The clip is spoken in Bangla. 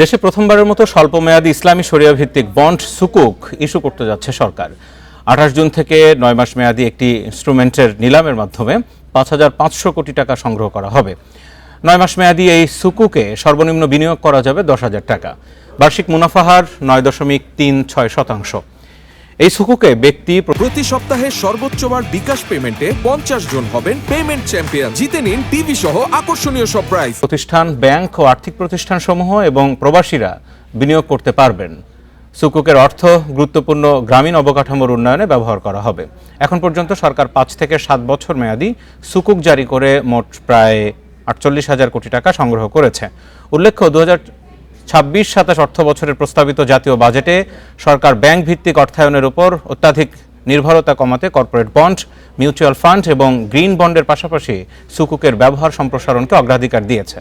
দেশে প্রথমবারের মতো স্বল্পমেয়াদী ইসলামী শরিয়া ভিত্তিক বন্ড সুকুক ইস্যু করতে যাচ্ছে সরকার। ২৮ জুন থেকে ৯ মাস মেয়াদী একটি ইনস্ট্রুমেন্টের নিলামের মাধ্যমে ৫,৫০০ কোটি টাকা সংগ্রহ করা হবে। ৯ মাস মেয়াদী এই সুকুকে সর্বনিম্ন বিনিয়োগ করা যাবে ১০,০০০ টাকা। বার্ষিক মুনাফা হার ৯.৩৬%। এই সুকুকে ব্যক্তি প্রতি সপ্তাহে সর্বোচ্চবার বিকাশ পেমেন্টে ৫০ জন হবেন পেমেন্ট চ্যাম্পিয়ন। জিতে নিন টিভি সহ আকর্ষণীয় সব প্রাইজ। প্রতিষ্ঠান, ব্যাংক ও আর্থিক প্রতিষ্ঠানসমূহ এবং প্রবাসীরা বিনিয়োগ করতে পারবেন। সুকুকের অর্থ গুরুত্বপূর্ণ গ্রামীণ অবকাঠামোর উন্নয়নে ব্যবহার করা হবে। এখন পর্যন্ত সরকার ৫ থেকে ৭ বছর মেয়াদী সুকুক জারি করে মোট প্রায় ৪৮,০০০ কোটি টাকা সংগ্রহ করেছে। উল্লেখ্য, ২০২৬-২৭ অর্থ বছরের প্রস্তাবিত জাতীয় বাজেটে সরকার ব্যাংক ভিত্তিক অর্থায়নের উপর অত্যাধিক নির্ভরতা কমাতে কর্পোরেট বন্ড, মিউচুয়াল ফান্ড এবং গ্রিন বন্ডের পাশাপাশি সুকুকের ব্যবহার সম্প্রসারণকে অগ্রাধিকার দিয়েছে।